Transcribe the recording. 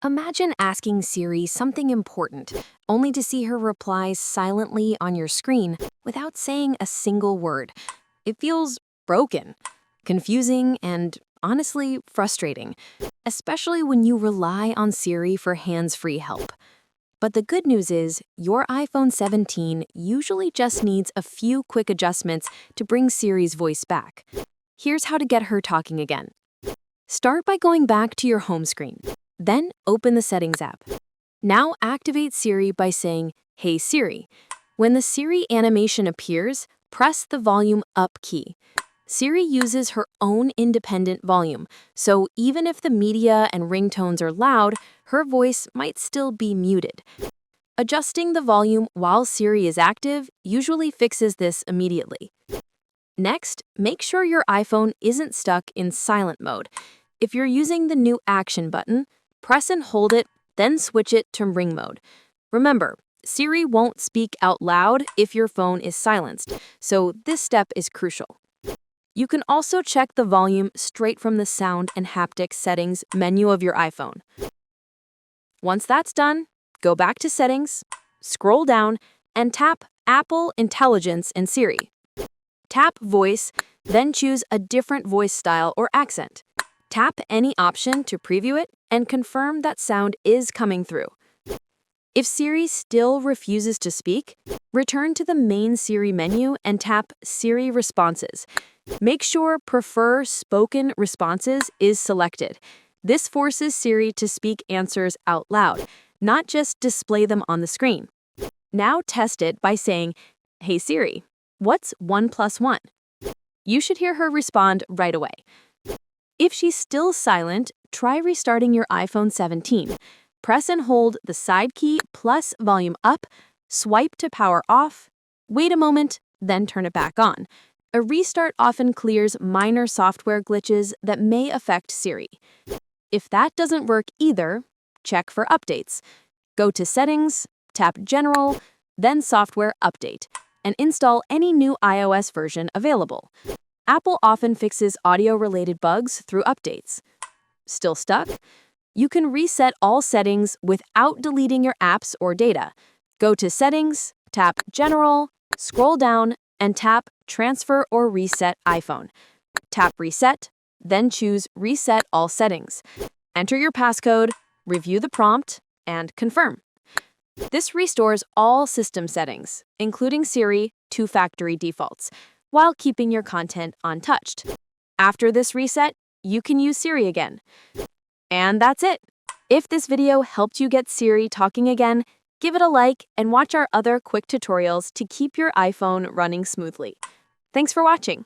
Imagine asking Siri something important, only to see her reply silently on your screen without saying a single word. It feels broken, confusing, and honestly frustrating, especially when you rely on Siri for hands-free help. But the good news is, your iPhone 17 usually just needs a few quick adjustments to bring Siri's voice back. Here's how to get her talking again. Start by going back to your home screen. Then open the Settings app. Now activate Siri by saying, "Hey Siri." When the Siri animation appears, press the volume up key. Siri uses her own independent volume, so even if the media and ringtones are loud, her voice might still be muted. Adjusting the volume while Siri is active usually fixes this immediately. Next, make sure your iPhone isn't stuck in silent mode. If you're using the new Action button, press and hold it, then switch it to ring mode. Remember, Siri won't speak out loud if your phone is silenced, so this step is crucial. You can also check the volume straight from the Sound and Haptic Settings menu of your iPhone. Once that's done, go back to Settings, scroll down, and tap Apple Intelligence and Siri. Tap Voice, then choose a different voice style or accent. Tap any option to preview it and confirm that sound is coming through. If Siri still refuses to speak, return to the main Siri menu and tap Siri Responses. Make sure Prefer Spoken Responses is selected. This forces Siri to speak answers out loud, not just display them on the screen. Now test it by saying, "Hey Siri, what's 1 plus 1?" You should hear her respond right away. If she's still silent, try restarting your iPhone 17. Press and hold the side key plus volume up, swipe to power off, wait a moment, then turn it back on. A restart often clears minor software glitches that may affect Siri. If that doesn't work either, check for updates. Go to Settings, tap General, then Software Update, and install any new iOS version available. Apple often fixes audio-related bugs through updates. Still stuck? You can reset all settings without deleting your apps or data. Go to Settings, tap General, scroll down, and tap Transfer or Reset iPhone. Tap Reset, then choose Reset All Settings. Enter your passcode, review the prompt, and confirm. This restores all system settings, including Siri, to factory defaults, while keeping your content untouched. After this reset, you can use Siri again. And that's it. If this video helped you get Siri talking again, give it a like and watch our other quick tutorials to keep your iPhone running smoothly. Thanks for watching.